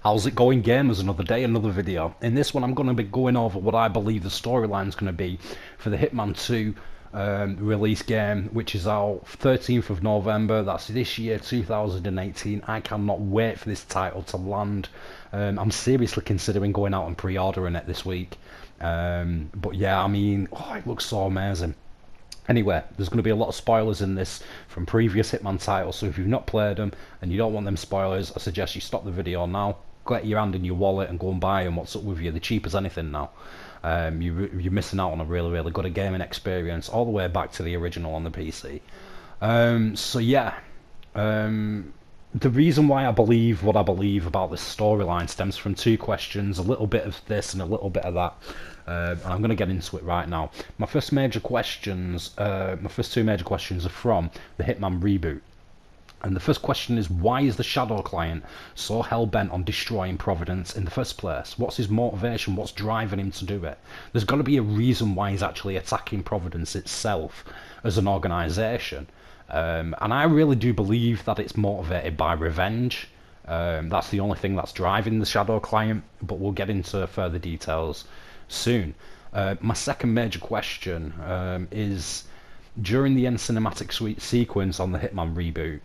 How's it going, gamers? Another day, another video. In this one I'm going to be going over what I believe the storyline's going to be for the Hitman 2 release game, which is out 13th of November. That's this year, 2018. I cannot wait for this title to land. I'm seriously considering going out and pre-ordering it this week. But yeah, I mean, it looks so amazing. Anyway, there's going to be a lot of spoilers in this from previous Hitman titles, so if you've not played them and you don't want them spoilers, I suggest you stop the video now, get your hand in your wallet and go and buy them. What's up with you? They're cheap as anything now. You're missing out on a really, really good gaming experience, all the way back to the original on the PC. So yeah, the reason why I believe what I believe about this storyline stems from two questions, a little bit of this and a little bit of that. I'm going to get into it right now. My first two major questions are from the Hitman reboot. And the first question is, why is the Shadow client so hell-bent on destroying Providence in the first place? What's his motivation? What's driving him to do it? There's got to be a reason why he's actually attacking Providence itself as an organisation. And I really do believe that it's motivated by revenge. That's the only thing that's driving the Shadow client, but we'll get into further details soon. My second major question is, during the end cinematic sequence on the Hitman reboot,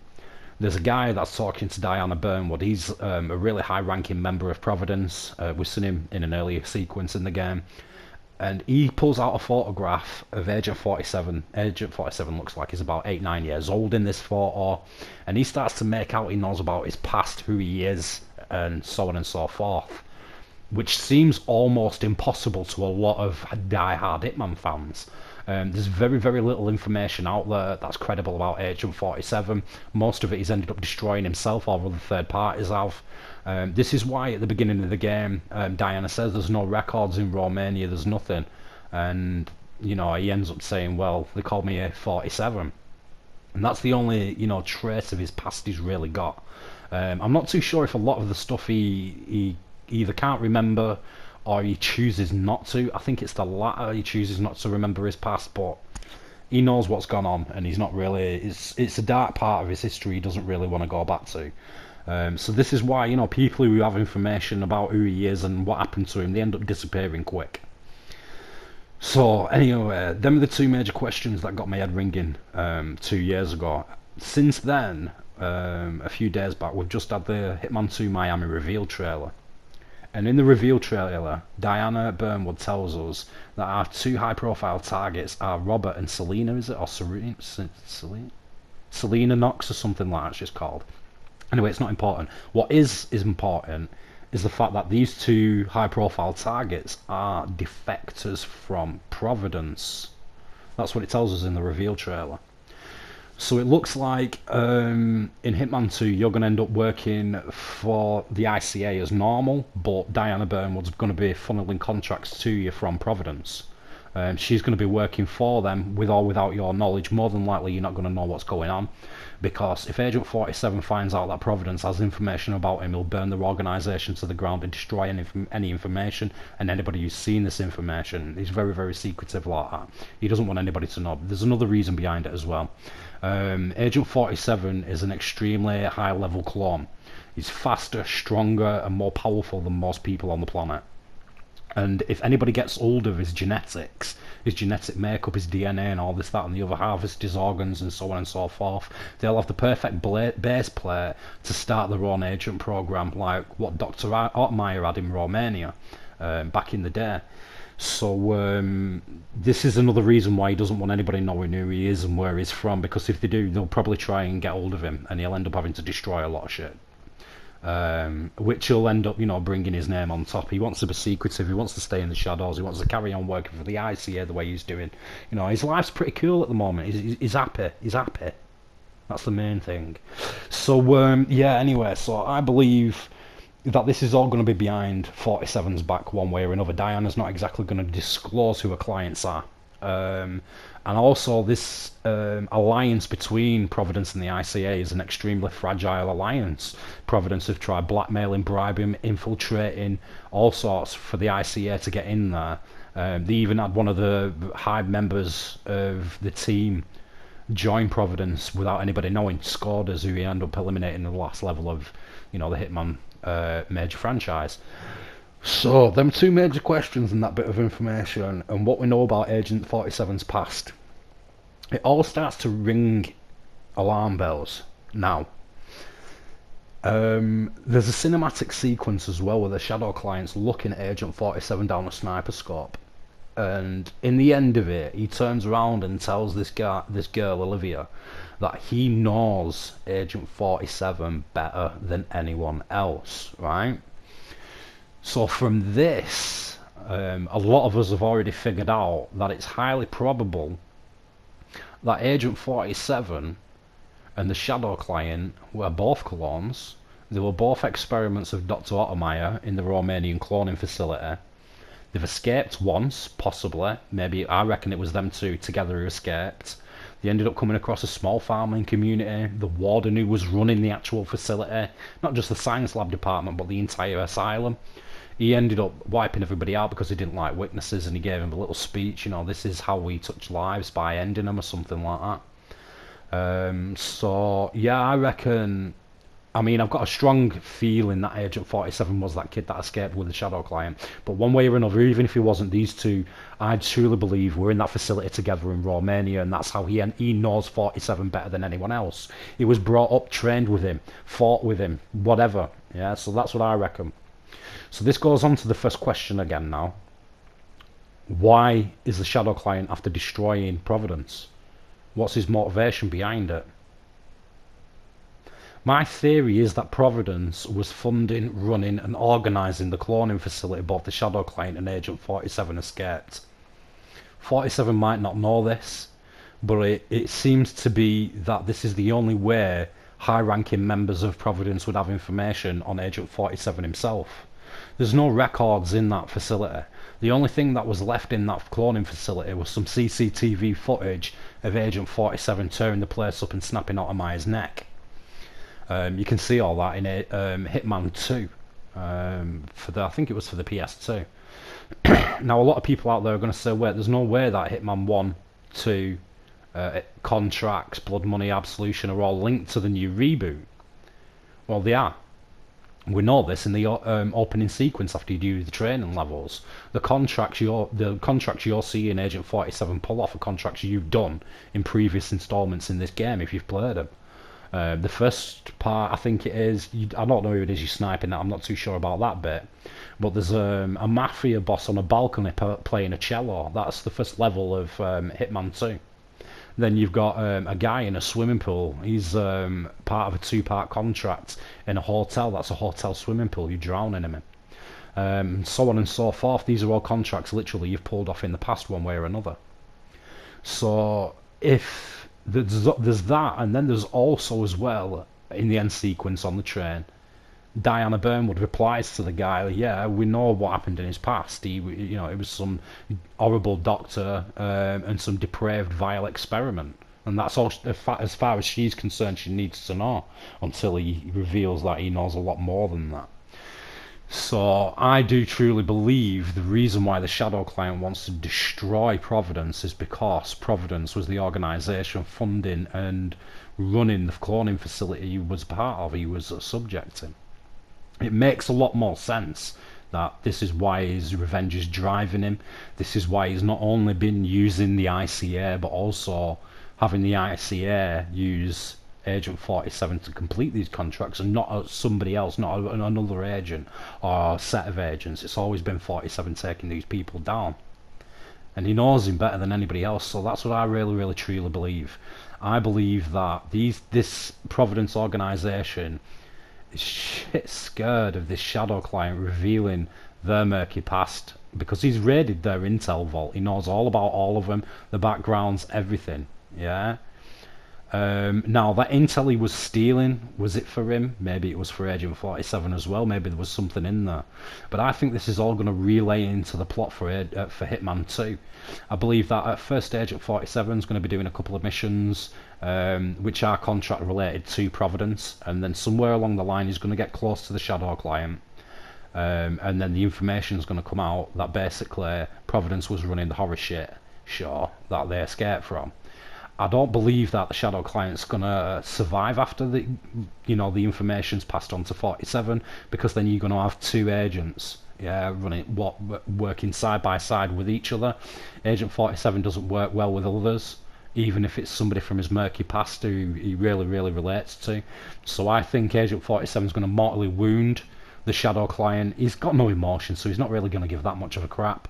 there's a guy that's talking to Diana Burnwood. He's a really high-ranking member of Providence. We've seen him in an earlier sequence in the game. And he pulls out a photograph of Agent 47. Agent 47 looks like he's about 8-9 years old in this photo. And he starts to make out he knows about his past, who he is, and so on and so forth. Which seems almost impossible to a lot of die-hard Hitman fans. There's very, very little information out there that's credible about Agent 47. Most of it he's ended up destroying himself, or other third parties have. This is why at the beginning of the game, Diana says there's no records in Romania, there's nothing. And, you know, he ends up saying, well, they called me a 47. And that's the only, you know, trace of his past he's really got. I'm not too sure if a lot of the stuff he either can't remember or he chooses not to. I think it's the latter. He chooses not to remember his past, but he knows what's gone on, and he's not really. It's a dark part of his history he doesn't really want to go back to. So this is why, you know, people who have information about who he is and what happened to him, they end up disappearing quick. So anyway, them are the two major questions that got my head ringing 2 years ago. Since then, a few days back, we've just had the Hitman 2 Miami reveal trailer. And in the reveal trailer, Diana Burnwood tells us that our two high-profile targets are Robert and Selena, is it? Or Serena? Selena Knox or something like that she's called. Anyway, it's not important. What is important is the fact that these two high-profile targets are defectors from Providence. That's what it tells us in the reveal trailer. So it looks like in Hitman 2 you're going to end up working for the ICA as normal, but Diana Burnwood's going to be funneling contracts to you from Providence. She's going to be working for them with or without your knowledge. More than likely you're not going to know what's going on, because if Agent 47 finds out that Providence has information about him, he'll burn their organisation to the ground and destroy any information, and anybody who's seen this information. He's very, very secretive like that. He doesn't want anybody to know. But there's another reason behind it as well. Agent 47 is an extremely high-level clone. He's faster, stronger, and more powerful than most people on the planet. And if anybody gets hold of his genetics, his genetic makeup, his DNA and all this, that and the other, harvest his organs and so on and so forth, they'll have the perfect base plate to start their own agent program, like what Dr. Ottmeyer had in Romania back in the day. So this is another reason why he doesn't want anybody knowing who he is and where he's from, because if they do, they'll probably try and get hold of him, and he'll end up having to destroy a lot of shit. Which will end up, you know, bringing his name on top. He wants to be secretive, he wants to stay in the shadows, he wants to carry on working for the ICA the way he's doing. You know, his life's pretty cool at the moment. He's happy. That's the main thing. So yeah, anyway, so I believe that this is all going to be behind 47's back one way or another. Diana's not exactly going to disclose who her clients are. And also this alliance between Providence and the ICA is an extremely fragile alliance. Providence have tried blackmailing, bribing, infiltrating, all sorts for the ICA to get in there. They even had one of the high members of the team join Providence without anybody knowing, Scorders, who he ended up eliminating in the last level of, you know, the Hitman major franchise. So, them two major questions and that bit of information, and what we know about Agent 47's past, it all starts to ring alarm bells now. There's a cinematic sequence as well where the Shadow Client's looking at Agent 47 down a sniper scope, and in the end of it, he turns around and tells this girl Olivia, that he knows Agent 47 better than anyone else, right? So from this, a lot of us have already figured out that it's highly probable that Agent 47 and the Shadow Client were both clones. They were both experiments of Dr. Ottermeyer in the Romanian cloning facility. They've escaped once, possibly. Maybe, I reckon it was them two together who escaped. They ended up coming across a small farming community. The warden who was running the actual facility, not just the science lab department, but the entire asylum, he ended up wiping everybody out because he didn't like witnesses, and he gave him a little speech, you know, this is how we touch lives, by ending them, or something like that. So yeah, I reckon, I mean, I've got a strong feeling that Agent 47 was that kid that escaped with the Shadow Client, but one way or another, even if he wasn't, these two, I truly believe, were in that facility together in Romania, and that's how he knows 47 better than anyone else. He was brought up, trained with him, fought with him, whatever. Yeah, so that's what I reckon. So this goes on to the first question again now. Why is the Shadow Client after destroying Providence? What's his motivation behind it? My theory is that Providence was funding, running and organising the cloning facility both the Shadow Client and Agent 47 escaped. 47 might not know this, but it seems to be that this is the only way high-ranking members of Providence would have information on Agent 47 himself. There's no records in that facility. The only thing that was left in that cloning facility was some CCTV footage of Agent 47 tearing the place up and snapping Ottermeyer's neck. You can see all that in Hitman 2. I think it was for the PS2. Now, a lot of people out there are going to say, wait, there's no way that Hitman 1, 2, Contracts, Blood Money, Absolution are all linked to the new reboot. Well, they are. We know this in the opening sequence after you do the training levels. The contracts you're seeing Agent 47 pull off are contracts you've done in previous installments in this game if you've played them. The first part, I think it is, I don't know who it is you're sniping at, I'm not too sure about that bit, but there's a mafia boss on a balcony playing a cello. That's the first level of Hitman 2. Then you've got a guy in a swimming pool. He's part of a 2-part contract in a hotel. That's a hotel swimming pool. You're drowning him in. So on and so forth. These are all contracts literally you've pulled off in the past one way or another. So if there's that, and then there's also as well in the end sequence on the train, Diana Burnwood replies to the guy, yeah, we know what happened in his past. It was some horrible doctor and some depraved, vile experiment. And that's all, as far as she's concerned, she needs to know, until he reveals that he knows a lot more than that. So I do truly believe the reason why the Shadow Client wants to destroy Providence is because Providence was the organisation funding and running the cloning facility he was part of, he was a subject in. It makes a lot more sense that this is why his revenge is driving him. This is why he's not only been using the ICA, but also having the ICA use Agent 47 to complete these contracts, and not somebody else, not another agent or a set of agents. It's always been 47 taking these people down. And he knows him better than anybody else, so that's what I really, really, truly believe. I believe that this Providence organisation is shit scared of this Shadow Client revealing their murky past, because he's raided their intel vault. He knows all about all of them, the backgrounds, everything. Yeah. Now that intel he was stealing, was it for him? Maybe it was for Agent 47 as well. Maybe there was something in there. But I think this is all going to relay into the plot for Hitman 2. I believe that at first Agent 47 is going to be doing a couple of missions which are contract related to Providence, and then somewhere along the line he's going to get close to the Shadow Client, and then the information is going to come out that basically Providence was running the horror shit show that they escaped from. I don't believe that the shadow client's gonna survive after the the information's passed on to 47, because then you're gonna have two agents, yeah, working side by side with each other. Agent 47 doesn't work well with others, even if it's somebody from his murky past who he really relates to. So I think Agent 47 is going to mortally wound the shadow client. He's got no emotion, so he's not really going to give that much of a crap.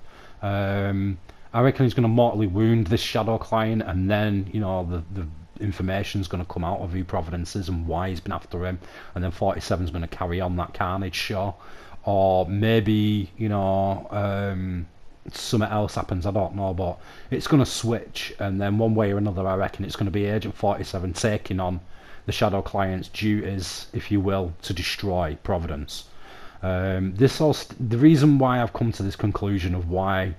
I reckon he's going to mortally wound this shadow client, and then the information's going to come out of who Providence is and why he's been after him, and then 47's going to carry on that carnage show. Or maybe something else happens, I don't know, but it's going to switch, and then one way or another I reckon it's going to be Agent 47 taking on the shadow client's duties, if you will, to destroy Providence. The reason why I've come to this conclusion of why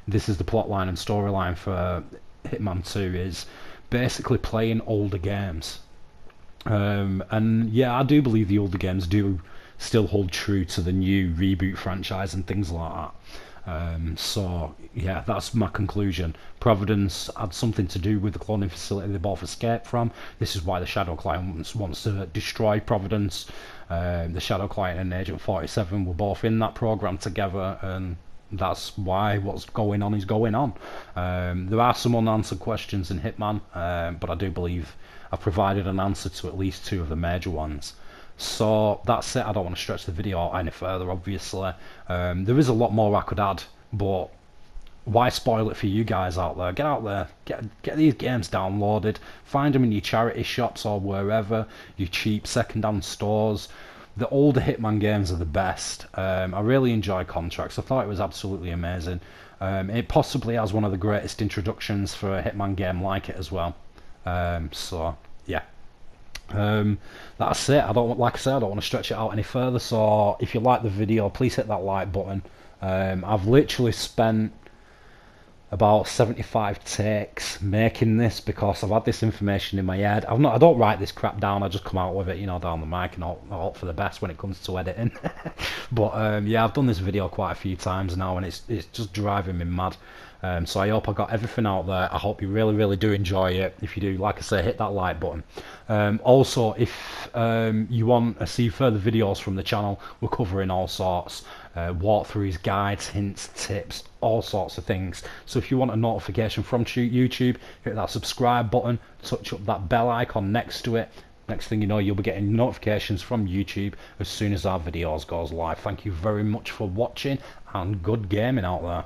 this is the plotline and storyline for Hitman 2 is basically playing older games. And yeah, I do believe the older games do still hold true to the new reboot franchise and things like that. So yeah, that's my conclusion. Providence had something to do with the cloning facility they both escaped from. This is why the shadow client wants to destroy Providence. The shadow client and Agent 47 were both in that program together, and that's why what's going on is going on. There are some unanswered questions in Hitman, but I do believe I've provided an answer to at least two of the major ones. So that's it. I don't want to stretch the video out any further, obviously. There is a lot more I could add, but why spoil it for you guys out there? Get out there, get these games downloaded, find them in your charity shops or wherever, your cheap second-hand stores. The older Hitman games are the best. I really enjoy Contracts. I thought it was absolutely amazing. It possibly has one of the greatest introductions for a Hitman game like it as well. So yeah. That's it. Like I said, I don't want to stretch it out any further. So if you like the video, please hit that like button. I've literally spent about 75 takes making this because I've had this information in my head. I don't write this crap down. I just come out with it, down the mic, and I'll hope for the best when it comes to editing. But yeah, I've done this video quite a few times now, and it's just driving me mad. So I hope I got everything out there. I hope you really do enjoy it. If you do, like I say, hit that like button. Also, if you want to see further videos from the channel, we're covering all sorts. Walkthroughs, guides, hints, tips, all sorts of things. So if you want a notification from YouTube, hit that subscribe button, touch up that bell icon next to it. Next thing you know, you'll be getting notifications from YouTube as soon as our videos goes live. Thank you very much for watching, and good gaming out there.